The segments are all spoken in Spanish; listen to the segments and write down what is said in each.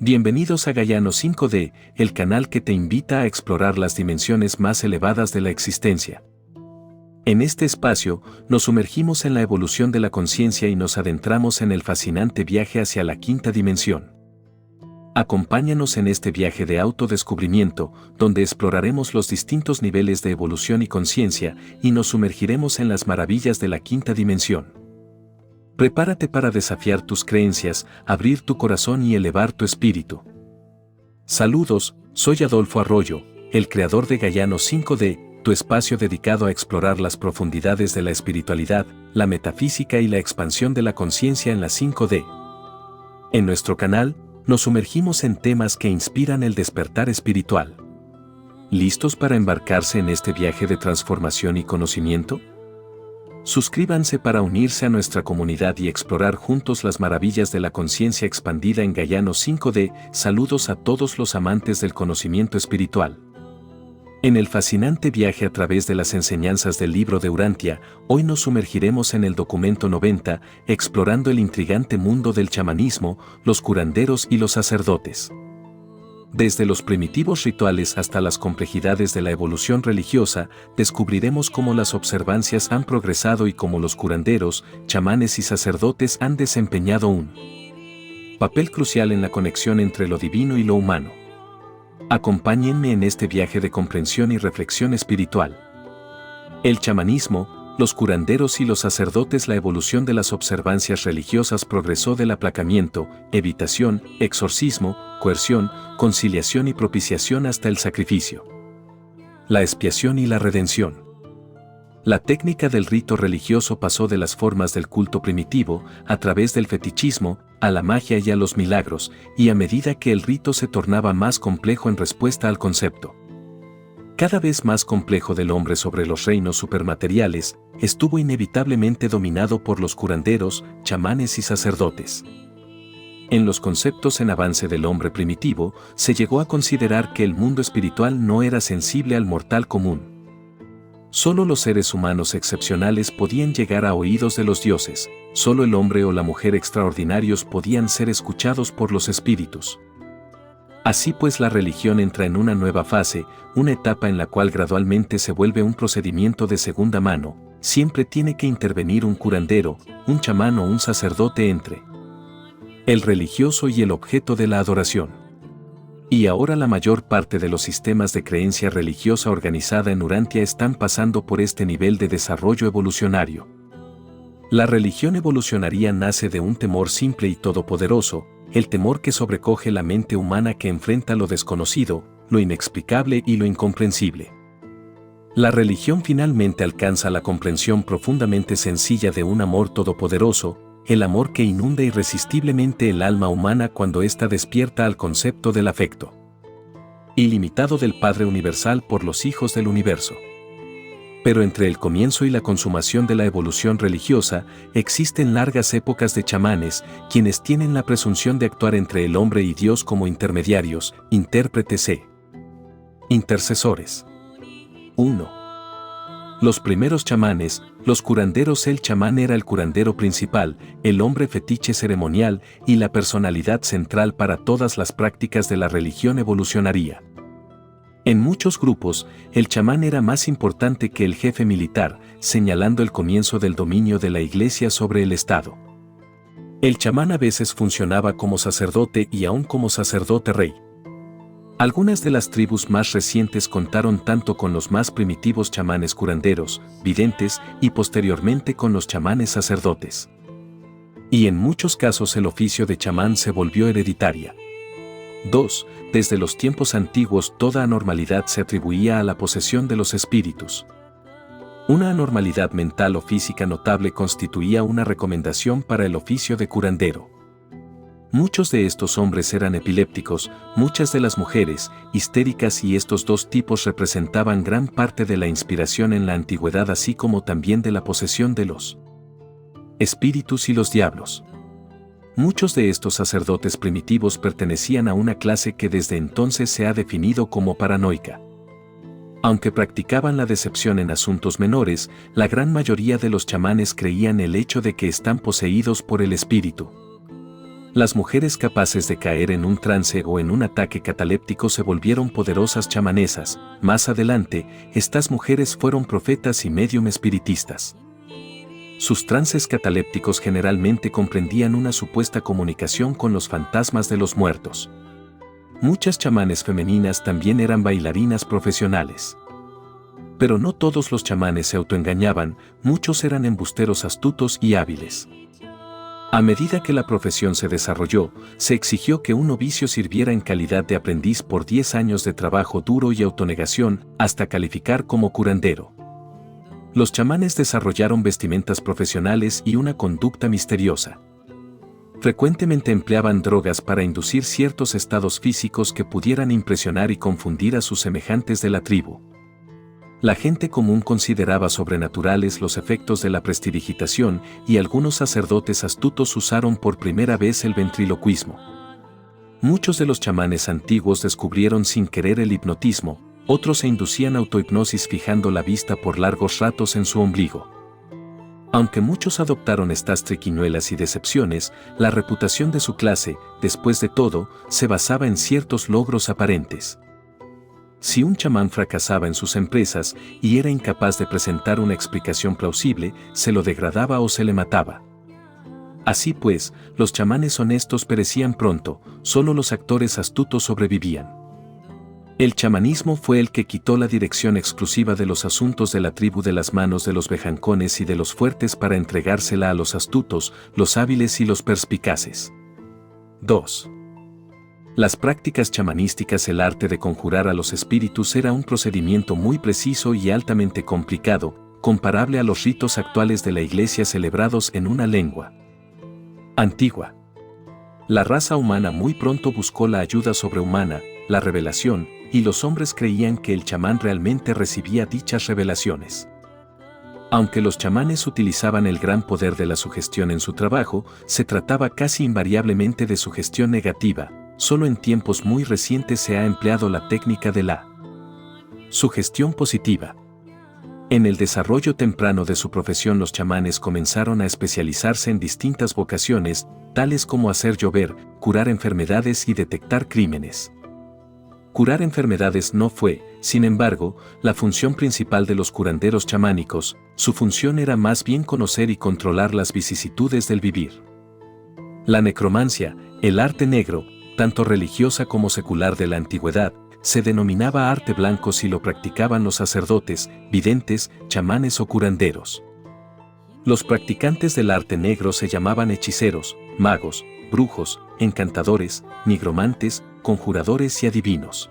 Bienvenidos a Gayano 5D, el canal que te invita a explorar las dimensiones más elevadas de la existencia. En este espacio, nos sumergimos en la evolución de la conciencia y nos adentramos en el fascinante viaje hacia la quinta dimensión. Acompáñanos en este viaje de autodescubrimiento, donde exploraremos los distintos niveles de evolución y conciencia y nos sumergiremos en las maravillas de la quinta dimensión. Prepárate para desafiar tus creencias, abrir tu corazón y elevar tu espíritu. Saludos, soy Adolfo Arroyo, el creador de Gayano 5D, tu espacio dedicado a explorar las profundidades de la espiritualidad, la metafísica y la expansión de la conciencia en la 5D. En nuestro canal, nos sumergimos en temas que inspiran el despertar espiritual. ¿Listos para embarcarse en este viaje de transformación y conocimiento? Suscríbanse para unirse a nuestra comunidad y explorar juntos las maravillas de la conciencia expandida en Gayano 5D. Saludos a todos los amantes del conocimiento espiritual. En el fascinante viaje a través de las enseñanzas del libro de Urantia, hoy nos sumergiremos en el documento 90, explorando el intrigante mundo del chamanismo, los curanderos y los sacerdotes. Desde los primitivos rituales hasta las complejidades de la evolución religiosa, descubriremos cómo las observancias han progresado y cómo los curanderos, chamanes y sacerdotes han desempeñado un papel crucial en la conexión entre lo divino y lo humano. Acompáñenme en este viaje de comprensión y reflexión espiritual. El chamanismo, los curanderos y los sacerdotes. La evolución de las observancias religiosas progresó del aplacamiento, evitación, exorcismo, coerción, conciliación y propiciación hasta el sacrificio, la expiación y la redención. La técnica del rito religioso pasó de las formas del culto primitivo, a través del fetichismo, a la magia y a los milagros, y a medida que el rito se tornaba más complejo en respuesta al concepto cada vez más complejo del hombre sobre los reinos supermateriales, estuvo inevitablemente dominado por los curanderos, chamanes y sacerdotes. En los conceptos en avance del hombre primitivo, se llegó a considerar que el mundo espiritual no era sensible al mortal común. Solo los seres humanos excepcionales podían llegar a oídos de los dioses, solo el hombre o la mujer extraordinarios podían ser escuchados por los espíritus. Así pues, la religión entra en una nueva fase, una etapa en la cual gradualmente se vuelve un procedimiento de segunda mano. Siempre tiene que intervenir un curandero, un chamán o un sacerdote entre el religioso y el objeto de la adoración. Y ahora la mayor parte de los sistemas de creencia religiosa organizada en Urantia están pasando por este nivel de desarrollo evolucionario. La religión evolucionaria nace de un temor simple y todopoderoso, el temor que sobrecoge la mente humana que enfrenta lo desconocido, lo inexplicable y lo incomprensible. La religión finalmente alcanza la comprensión profundamente sencilla de un amor todopoderoso, el amor que inunda irresistiblemente el alma humana cuando ésta despierta al concepto del afecto ilimitado del Padre Universal por los hijos del universo. Pero entre el comienzo y la consumación de la evolución religiosa, existen largas épocas de chamanes, quienes tienen la presunción de actuar entre el hombre y Dios como intermediarios, intérpretes e intercesores. 1. Los primeros chamanes, los curanderos. El chamán era el curandero principal, el hombre fetiche ceremonial y la personalidad central para todas las prácticas de la religión evolucionaria. En muchos grupos, el chamán era más importante que el jefe militar, señalando el comienzo del dominio de la Iglesia sobre el Estado. El chamán a veces funcionaba como sacerdote y aún como sacerdote rey. Algunas de las tribus más recientes contaron tanto con los más primitivos chamanes curanderos, videntes y posteriormente con los chamanes sacerdotes. Y en muchos casos el oficio de chamán se volvió hereditaria. 2. Desde los tiempos antiguos toda anormalidad se atribuía a la posesión de los espíritus. Una anormalidad mental o física notable constituía una recomendación para el oficio de curandero. Muchos de estos hombres eran epilépticos, muchas de las mujeres, histéricas, y estos dos tipos representaban gran parte de la inspiración en la antigüedad, así como también de la posesión de los espíritus y los diablos. Muchos de estos sacerdotes primitivos pertenecían a una clase que desde entonces se ha definido como paranoica. Aunque practicaban la decepción en asuntos menores, la gran mayoría de los chamanes creían el hecho de que están poseídos por el espíritu. Las mujeres capaces de caer en un trance o en un ataque cataléptico se volvieron poderosas chamanesas. Más adelante, estas mujeres fueron profetas y médium espiritistas. Sus trances catalépticos generalmente comprendían una supuesta comunicación con los fantasmas de los muertos. Muchas chamanes femeninas también eran bailarinas profesionales. Pero no todos los chamanes se autoengañaban, muchos eran embusteros astutos y hábiles. A medida que la profesión se desarrolló, se exigió que un novicio sirviera en calidad de aprendiz por 10 años de trabajo duro y autonegación, hasta calificar como curandero. Los chamanes desarrollaron vestimentas profesionales y una conducta misteriosa. Frecuentemente empleaban drogas para inducir ciertos estados físicos que pudieran impresionar y confundir a sus semejantes de la tribu. La gente común consideraba sobrenaturales los efectos de la prestidigitación y algunos sacerdotes astutos usaron por primera vez el ventriloquismo. Muchos de los chamanes antiguos descubrieron sin querer el hipnotismo, otros se inducían autohipnosis fijando la vista por largos ratos en su ombligo. Aunque muchos adoptaron estas triquiñuelas y decepciones, la reputación de su clase, después de todo, se basaba en ciertos logros aparentes. Si un chamán fracasaba en sus empresas y era incapaz de presentar una explicación plausible, se lo degradaba o se le mataba. Así pues, los chamanes honestos perecían pronto, solo los actores astutos sobrevivían. El chamanismo fue el que quitó la dirección exclusiva de los asuntos de la tribu de las manos de los bejancones y de los fuertes para entregársela a los astutos, los hábiles y los perspicaces. 2. Las prácticas chamanísticas. El arte de conjurar a los espíritus era un procedimiento muy preciso y altamente complicado, comparable a los ritos actuales de la Iglesia celebrados en una lengua antigua. La raza humana muy pronto buscó la ayuda sobrehumana, la revelación, y los hombres creían que el chamán realmente recibía dichas revelaciones. Aunque los chamanes utilizaban el gran poder de la sugestión en su trabajo, se trataba casi invariablemente de sugestión negativa. Solo en tiempos muy recientes se ha empleado la técnica de la sugestión positiva. En el desarrollo temprano de su profesión, los chamanes comenzaron a especializarse en distintas vocaciones, tales como hacer llover, curar enfermedades y detectar crímenes. Curar enfermedades no fue, sin embargo, la función principal de los curanderos chamánicos. Su función era más bien conocer y controlar las vicisitudes del vivir. La necromancia, el arte negro, tanto religiosa como secular de la antigüedad, se denominaba arte blanco si lo practicaban los sacerdotes, videntes, chamanes o curanderos. Los practicantes del arte negro se llamaban hechiceros, magos, brujos, encantadores, nigromantes, conjuradores y adivinos.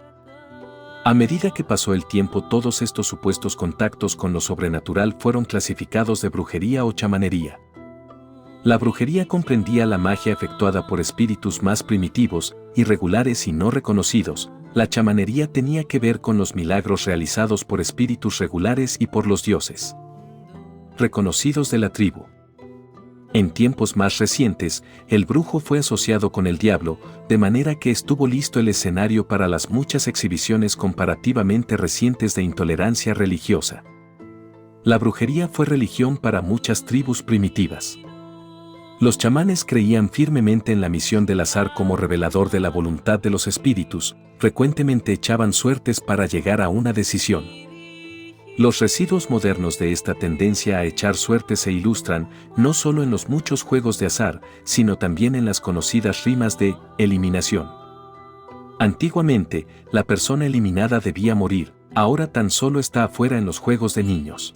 A medida que pasó el tiempo, todos estos supuestos contactos con lo sobrenatural fueron clasificados de brujería o chamanería. La brujería comprendía la magia efectuada por espíritus más primitivos, irregulares y no reconocidos. La chamanería tenía que ver con los milagros realizados por espíritus regulares y por los dioses reconocidos de la tribu. En tiempos más recientes, el brujo fue asociado con el diablo, de manera que estuvo listo el escenario para las muchas exhibiciones comparativamente recientes de intolerancia religiosa. La brujería fue religión para muchas tribus primitivas. Los chamanes creían firmemente en la misión del azar como revelador de la voluntad de los espíritus, frecuentemente echaban suertes para llegar a una decisión. Los residuos modernos de esta tendencia a echar suertes se ilustran no solo en los muchos juegos de azar, sino también en las conocidas rimas de eliminación. Antiguamente, la persona eliminada debía morir, ahora tan solo está afuera en los juegos de niños.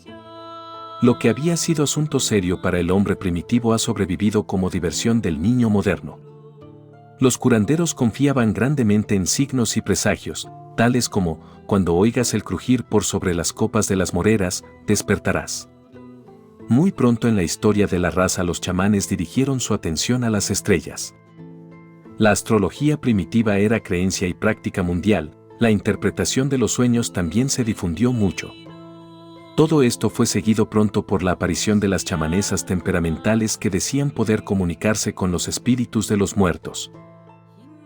Lo que había sido asunto serio para el hombre primitivo ha sobrevivido como diversión del niño moderno. Los curanderos confiaban grandemente en signos y presagios, tales como, cuando oigas el crujir por sobre las copas de las moreras, despertarás. Muy pronto en la historia de la raza los chamanes dirigieron su atención a las estrellas. La astrología primitiva era creencia y práctica mundial, la interpretación de los sueños también se difundió mucho. Todo esto fue seguido pronto por la aparición de las chamanesas temperamentales que decían poder comunicarse con los espíritus de los muertos.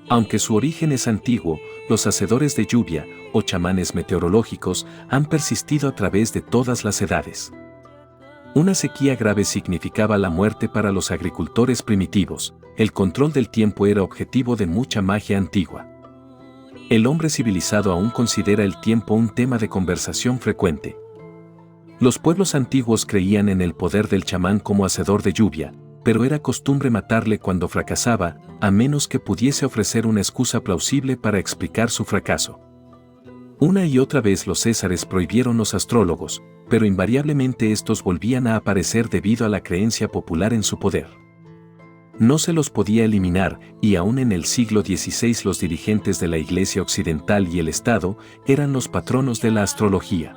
Aunque su origen es antiguo, los hacedores de lluvia, o chamanes meteorológicos, han persistido a través de todas las edades. Una sequía grave significaba la muerte para los agricultores primitivos. el control del tiempo era objetivo de mucha magia antigua. El hombre civilizado aún considera el tiempo un tema de conversación frecuente. Los pueblos antiguos creían en el poder del chamán como hacedor de lluvia, pero era costumbre matarle cuando fracasaba, a menos que pudiese ofrecer una excusa plausible para explicar su fracaso. Una y otra vez los césares prohibieron los astrólogos, pero invariablemente estos volvían a aparecer debido a la creencia popular en su poder. No se los podía eliminar, y aún en el siglo XVI los dirigentes de la Iglesia Occidental y el Estado eran los patronos de la astrología.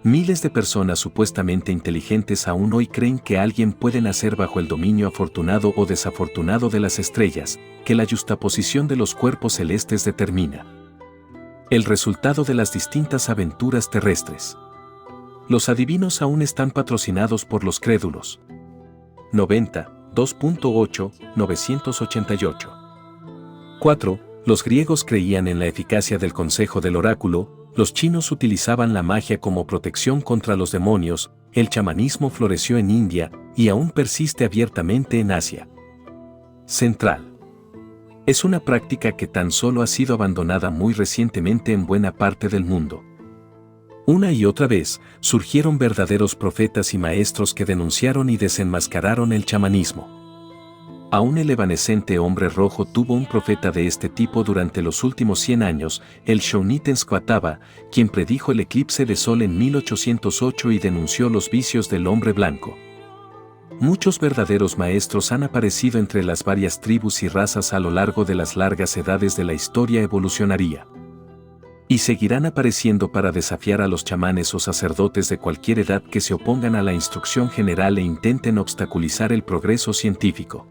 Miles de personas supuestamente inteligentes aún hoy creen que alguien puede nacer bajo el dominio afortunado o desafortunado de las estrellas, que la yuxtaposición de los cuerpos celestes determina el resultado de las distintas aventuras terrestres. Los adivinos aún están patrocinados por los crédulos. 2.8, 988. 4. Los griegos creían en la eficacia del consejo del oráculo, los chinos utilizaban la magia como protección contra los demonios, el chamanismo floreció en India y aún persiste abiertamente en Asia Central. Es una práctica que tan solo ha sido abandonada muy recientemente en buena parte del mundo. Una y otra vez, surgieron verdaderos profetas y maestros que denunciaron y desenmascararon el chamanismo. Aún el evanescente hombre rojo tuvo un profeta de este tipo durante los últimos 100 años, el Shoniten-Squataba, quien predijo el eclipse de sol en 1808 y denunció los vicios del hombre blanco. Muchos verdaderos maestros han aparecido entre las varias tribus y razas a lo largo de las largas edades de la historia evolucionaria. Y seguirán apareciendo para desafiar a los chamanes o sacerdotes de cualquier edad que se opongan a la instrucción general e intenten obstaculizar el progreso científico.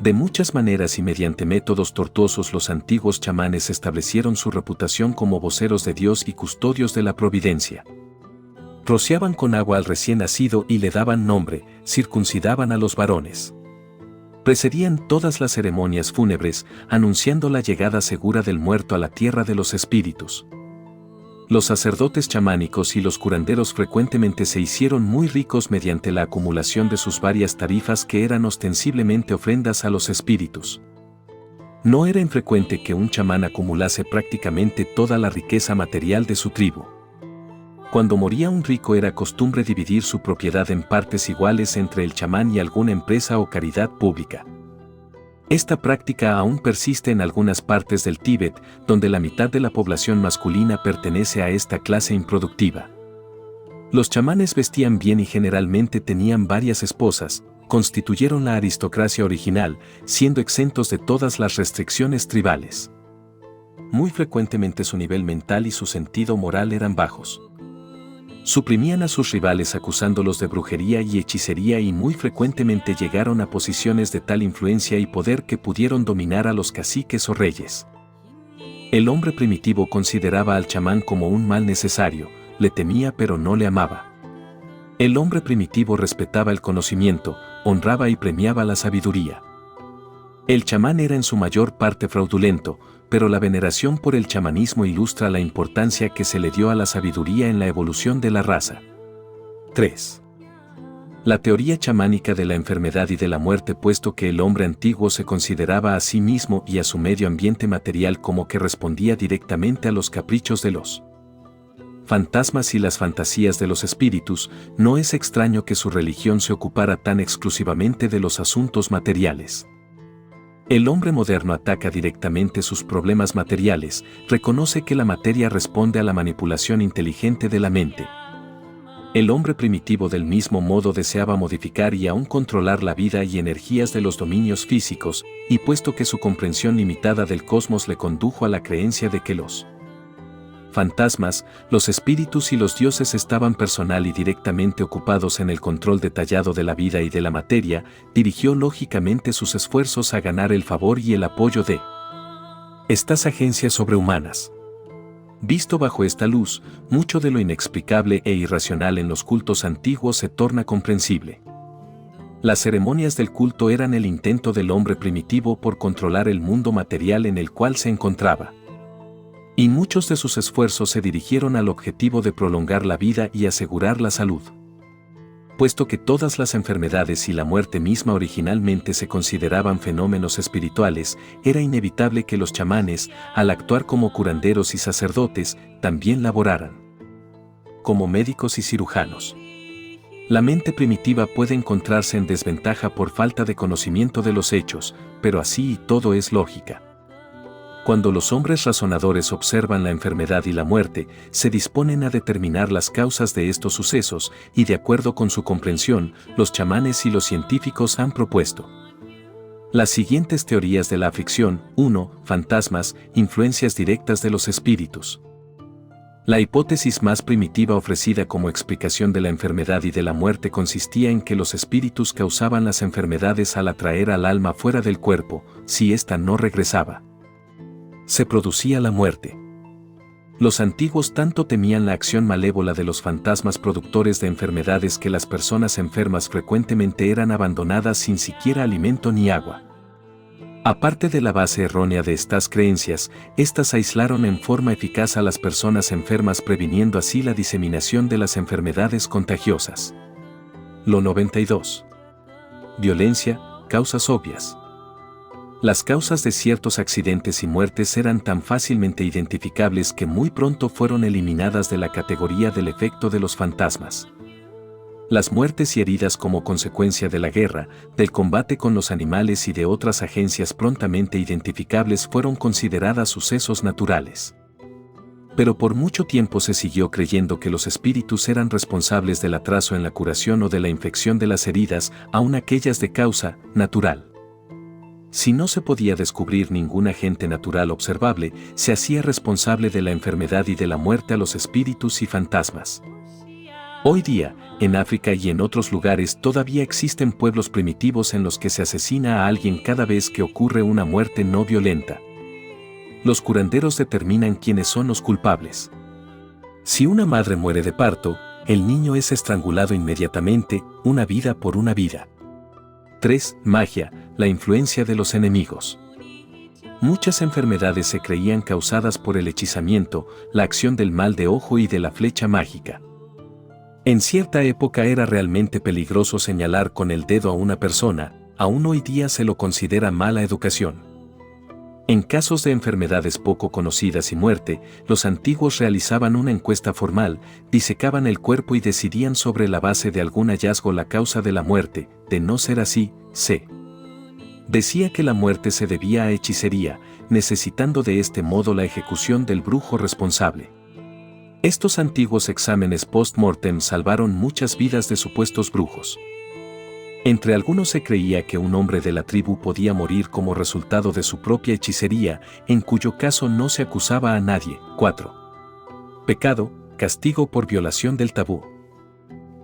De muchas maneras y mediante métodos tortuosos los antiguos chamanes establecieron su reputación como voceros de Dios y custodios de la providencia. Rociaban con agua al recién nacido y le daban nombre, circuncidaban a los varones. Precedían todas las ceremonias fúnebres, anunciando la llegada segura del muerto a la tierra de los espíritus. Los sacerdotes chamánicos y los curanderos frecuentemente se hicieron muy ricos mediante la acumulación de sus varias tarifas que eran ostensiblemente ofrendas a los espíritus. No era infrecuente que un chamán acumulase prácticamente toda la riqueza material de su tribu. Cuando moría un rico era costumbre dividir su propiedad en partes iguales entre el chamán y alguna empresa o caridad pública. Esta práctica aún persiste en algunas partes del Tíbet, donde la mitad de la población masculina pertenece a esta clase improductiva. Los chamanes vestían bien y generalmente tenían varias esposas, constituyeron la aristocracia original, siendo exentos de todas las restricciones tribales. Muy frecuentemente su nivel mental y su sentido moral eran bajos. Suprimían a sus rivales acusándolos de brujería y hechicería y muy frecuentemente llegaron a posiciones de tal influencia y poder que pudieron dominar a los caciques o reyes. El hombre primitivo consideraba al chamán como un mal necesario, le temía pero no le amaba. El hombre primitivo respetaba el conocimiento, honraba y premiaba la sabiduría. El chamán era en su mayor parte fraudulento, pero la veneración por el chamanismo ilustra la importancia que se le dio a la sabiduría en la evolución de la raza. 3. La teoría chamánica de la enfermedad y de la muerte, puesto que el hombre antiguo se consideraba a sí mismo y a su medio ambiente material como que respondía directamente a los caprichos de los fantasmas y las fantasías de los espíritus, no es extraño que su religión se ocupara tan exclusivamente de los asuntos materiales. El hombre moderno ataca directamente sus problemas materiales, reconoce que la materia responde a la manipulación inteligente de la mente. El hombre primitivo del mismo modo deseaba modificar y aún controlar la vida y energías de los dominios físicos, y puesto que su comprensión limitada del cosmos le condujo a la creencia de que los fantasmas, los espíritus y los dioses estaban personal y directamente ocupados en el control detallado de la vida y de la materia, dirigió lógicamente sus esfuerzos a ganar el favor y el apoyo de estas agencias sobrehumanas. Visto bajo esta luz, mucho de lo inexplicable e irracional en los cultos antiguos se torna comprensible. Las ceremonias del culto eran el intento del hombre primitivo por controlar el mundo material en el cual se encontraba. Y muchos de sus esfuerzos se dirigieron al objetivo de prolongar la vida y asegurar la salud. puesto que todas las enfermedades y la muerte misma originalmente se consideraban fenómenos espirituales, era inevitable que los chamanes, al actuar como curanderos y sacerdotes, también laboraran como médicos y cirujanos. La mente primitiva puede encontrarse en desventaja por falta de conocimiento de los hechos, pero así y todo es lógica. Cuando los hombres razonadores observan la enfermedad y la muerte, se disponen a determinar las causas de estos sucesos y de acuerdo con su comprensión, los chamanes y los científicos han propuesto las siguientes teorías de la aflicción. 1. Fantasmas, influencias directas de los espíritus. La hipótesis más primitiva ofrecida como explicación de la enfermedad y de la muerte consistía en que los espíritus causaban las enfermedades al atraer al alma fuera del cuerpo. Si ésta no regresaba, se producía la muerte. Los antiguos tanto temían la acción malévola de los fantasmas productores de enfermedades que las personas enfermas frecuentemente eran abandonadas sin siquiera alimento ni agua. Aparte de la base errónea de estas creencias, estas aislaron en forma eficaz a las personas enfermas, previniendo así la diseminación de las enfermedades contagiosas. Lo 92. Violencia, causas obvias. Las causas de ciertos accidentes y muertes eran tan fácilmente identificables que muy pronto fueron eliminadas de la categoría del efecto de los fantasmas. Las muertes y heridas como consecuencia de la guerra, del combate con los animales y de otras agencias prontamente identificables fueron consideradas sucesos naturales. Pero por mucho tiempo se siguió creyendo que los espíritus eran responsables del atraso en la curación o de la infección de las heridas, aun aquellas de causa natural. Si no se podía descubrir ningún agente natural observable, se hacía responsable de la enfermedad y de la muerte a los espíritus y fantasmas. Hoy día, en África y en otros lugares todavía existen pueblos primitivos en los que se asesina a alguien cada vez que ocurre una muerte no violenta. Los curanderos determinan quiénes son los culpables. Si una madre muere de parto, el niño es estrangulado inmediatamente, una vida por una vida. 3. Magia, la influencia de los enemigos. Muchas enfermedades se creían causadas por el hechizamiento, la acción del mal de ojo y de la flecha mágica. En cierta época era realmente peligroso señalar con el dedo a una persona, aún hoy día se lo considera mala educación. En casos de enfermedades poco conocidas y muerte, los antiguos realizaban una encuesta formal, disecaban el cuerpo y decidían sobre la base de algún hallazgo la causa de la muerte. De no ser así, se decía que la muerte se debía a hechicería, necesitando de este modo la ejecución del brujo responsable. Estos antiguos exámenes post-mortem salvaron muchas vidas de supuestos brujos. Entre algunos se creía que un hombre de la tribu podía morir como resultado de su propia hechicería, en cuyo caso no se acusaba a nadie. 4. Pecado, castigo por violación del tabú.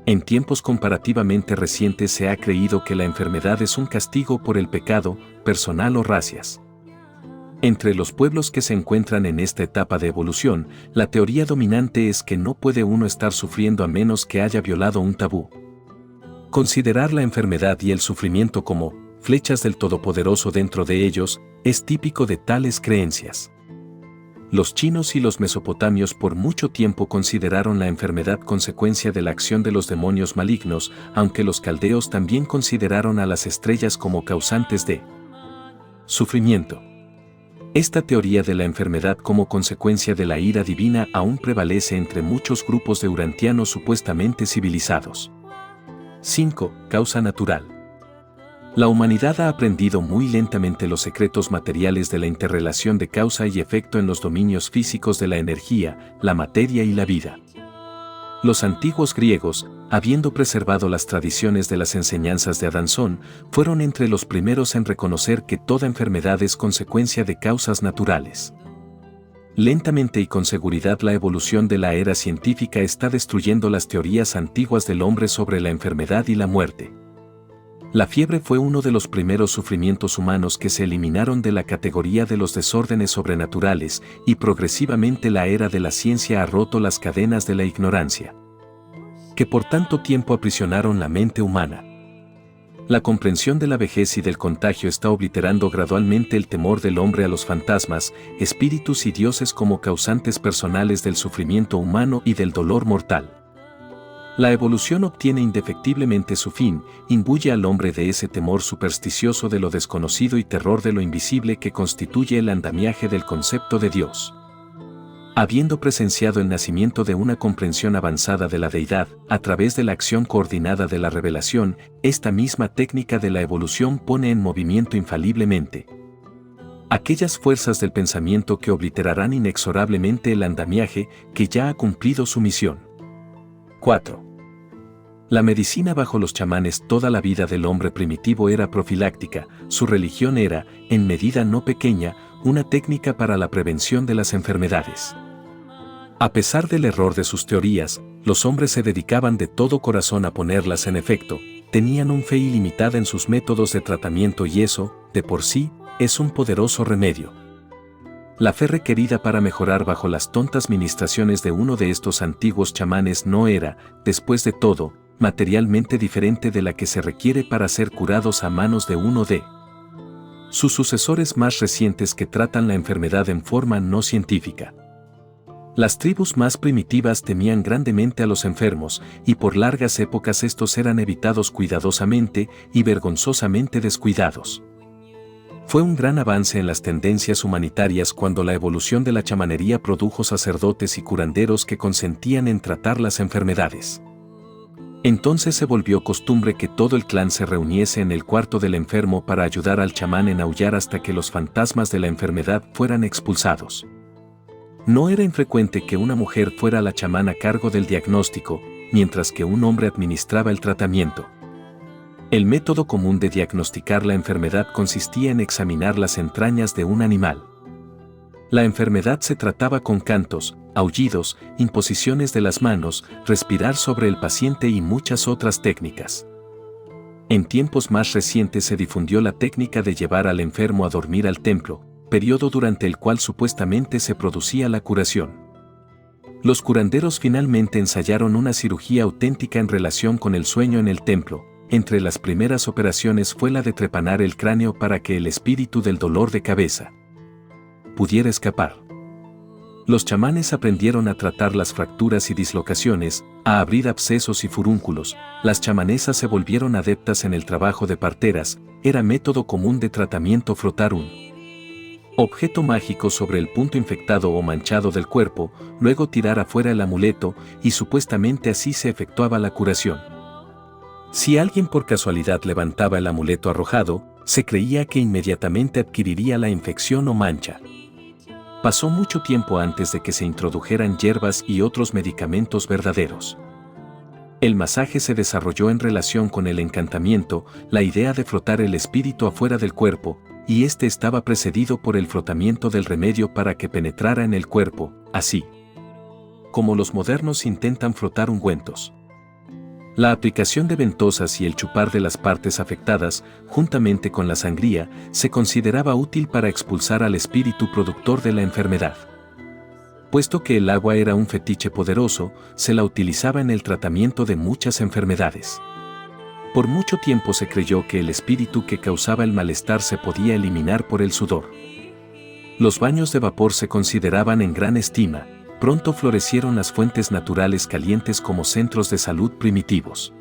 En tiempos comparativamente recientes se ha creído que la enfermedad es un castigo por el pecado, personal o racias. Entre los pueblos que se encuentran en esta etapa de evolución, la teoría dominante es que no puede uno estar sufriendo a menos que haya violado un tabú. Considerar la enfermedad y el sufrimiento como flechas del Todopoderoso dentro de ellos es típico de tales creencias. Los chinos y los mesopotamios por mucho tiempo consideraron la enfermedad consecuencia de la acción de los demonios malignos, aunque los caldeos también consideraron a las estrellas como causantes de sufrimiento. Esta teoría de la enfermedad como consecuencia de la ira divina aún prevalece entre muchos grupos de urantianos supuestamente civilizados. 5. Causa natural. La humanidad ha aprendido muy lentamente los secretos materiales de la interrelación de causa y efecto en los dominios físicos de la energía, la materia y la vida. Los antiguos griegos, habiendo preservado las tradiciones de las enseñanzas de Adamson, fueron entre los primeros en reconocer que toda enfermedad es consecuencia de causas naturales. Lentamente y con seguridad la evolución de la era científica está destruyendo las teorías antiguas del hombre sobre la enfermedad y la muerte. La fiebre fue uno de los primeros sufrimientos humanos que se eliminaron de la categoría de los desórdenes sobrenaturales, y progresivamente la era de la ciencia ha roto las cadenas de la ignorancia, que por tanto tiempo aprisionaron la mente humana. La comprensión de la vejez y del contagio está obliterando gradualmente el temor del hombre a los fantasmas, espíritus y dioses como causantes personales del sufrimiento humano y del dolor mortal. La evolución obtiene indefectiblemente su fin, imbuye al hombre de ese temor supersticioso de lo desconocido y terror de lo invisible que constituye el andamiaje del concepto de Dios. Habiendo presenciado el nacimiento de una comprensión avanzada de la deidad, a través de la acción coordinada de la revelación, esta misma técnica de la evolución pone en movimiento infaliblemente aquellas fuerzas del pensamiento que obliterarán inexorablemente el andamiaje que ya ha cumplido su misión. 4. La medicina bajo los chamanes. Toda la vida del hombre primitivo era profiláctica, su religión era, en medida no pequeña, una técnica para la prevención de las enfermedades. A pesar del error de sus teorías, los hombres se dedicaban de todo corazón a ponerlas en efecto, tenían un fe ilimitada en sus métodos de tratamiento y eso, de por sí, es un poderoso remedio. La fe requerida para mejorar bajo las tontas ministraciones de uno de estos antiguos chamanes no era, después de todo, materialmente diferente de la que se requiere para ser curados a manos de uno de sus sucesores más recientes que tratan la enfermedad en forma no científica. Las tribus más primitivas temían grandemente a los enfermos, y por largas épocas estos eran evitados cuidadosamente y vergonzosamente descuidados. Fue un gran avance en las tendencias humanitarias cuando la evolución de la chamanería produjo sacerdotes y curanderos que consentían en tratar las enfermedades. Entonces se volvió costumbre que todo el clan se reuniese en el cuarto del enfermo para ayudar al chamán en aullar hasta que los fantasmas de la enfermedad fueran expulsados. No era infrecuente que una mujer fuera la chamán a cargo del diagnóstico, mientras que un hombre administraba el tratamiento. El método común de diagnosticar la enfermedad consistía en examinar las entrañas de un animal. La enfermedad se trataba con cantos, aullidos, imposiciones de las manos, respirar sobre el paciente y muchas otras técnicas. En tiempos más recientes se difundió la técnica de llevar al enfermo a dormir al templo, periodo durante el cual supuestamente se producía la curación. Los curanderos finalmente ensayaron una cirugía auténtica en relación con el sueño en el templo. Entre las primeras operaciones fue la de trepanar el cráneo para que el espíritu del dolor de cabeza pudiera escapar. Los chamanes aprendieron a tratar las fracturas y dislocaciones, a abrir abscesos y furúnculos. Las chamanesas se volvieron adeptas en el trabajo de parteras. Era método común de tratamiento frotar un objeto mágico sobre el punto infectado o manchado del cuerpo, luego tirar afuera el amuleto, y supuestamente así se efectuaba la curación. Si alguien por casualidad levantaba el amuleto arrojado, se creía que inmediatamente adquiriría la infección o mancha. Pasó mucho tiempo antes de que se introdujeran hierbas y otros medicamentos verdaderos. El masaje se desarrolló en relación con el encantamiento, la idea de frotar el espíritu afuera del cuerpo, y este estaba precedido por el frotamiento del remedio para que penetrara en el cuerpo, así como los modernos intentan frotar ungüentos. La aplicación de ventosas y el chupar de las partes afectadas, juntamente con la sangría, se consideraba útil para expulsar al espíritu productor de la enfermedad. Puesto que el agua era un fetiche poderoso, se la utilizaba en el tratamiento de muchas enfermedades. Por mucho tiempo se creyó que el espíritu que causaba el malestar se podía eliminar por el sudor. Los baños de vapor se consideraban en gran estima. Pronto florecieron las fuentes naturales calientes como centros de salud primitivos.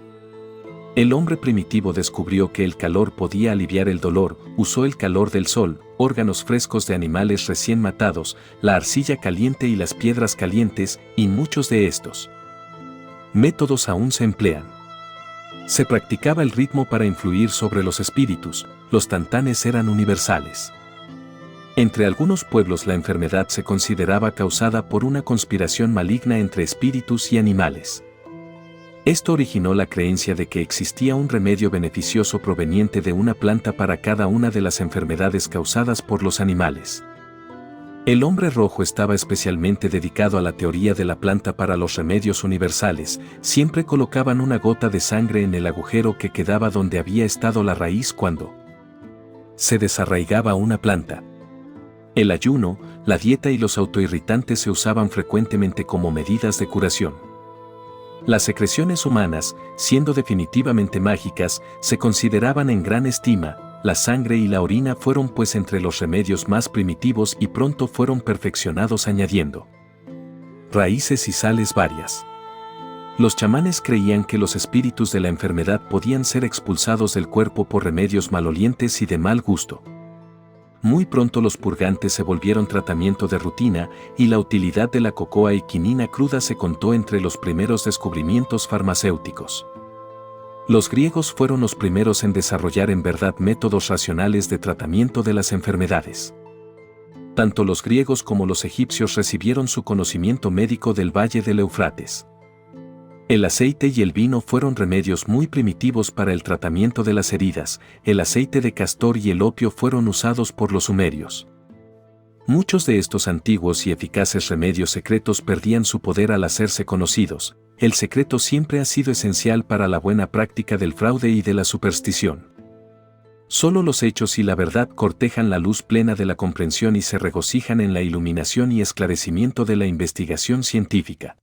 El hombre primitivo descubrió que el calor podía aliviar el dolor, usó el calor del sol, órganos frescos de animales recién matados, la arcilla caliente y las piedras calientes, y muchos de estos métodos aún se emplean. Se practicaba el ritmo para influir sobre los espíritus, los tantanes eran universales. Entre algunos pueblos la enfermedad se consideraba causada por una conspiración maligna entre espíritus y animales. Esto originó la creencia de que existía un remedio beneficioso proveniente de una planta para cada una de las enfermedades causadas por los animales. El hombre rojo estaba especialmente dedicado a la teoría de la planta para los remedios universales. Siempre colocaban una gota de sangre en el agujero que quedaba donde había estado la raíz cuando se desarraigaba una planta. El ayuno, la dieta y los autoirritantes se usaban frecuentemente como medidas de curación. Las secreciones humanas, siendo definitivamente mágicas, se consideraban en gran estima. La sangre y la orina fueron pues entre los remedios más primitivos y pronto fueron perfeccionados añadiendo raíces y sales varias. Los chamanes creían que los espíritus de la enfermedad podían ser expulsados del cuerpo por remedios malolientes y de mal gusto. Muy pronto los purgantes se volvieron tratamiento de rutina y la utilidad de la cocoa y quinina cruda se contó entre los primeros descubrimientos farmacéuticos. Los griegos fueron los primeros en desarrollar en verdad métodos racionales de tratamiento de las enfermedades. Tanto los griegos como los egipcios recibieron su conocimiento médico del valle del Éufrates. El aceite y el vino fueron remedios muy primitivos para el tratamiento de las heridas, el aceite de castor y el opio fueron usados por los sumerios. Muchos de estos antiguos y eficaces remedios secretos perdían su poder al hacerse conocidos. El secreto siempre ha sido esencial para la buena práctica del fraude y de la superstición. Solo los hechos y la verdad cortejan la luz plena de la comprensión y se regocijan en la iluminación y esclarecimiento de la investigación científica.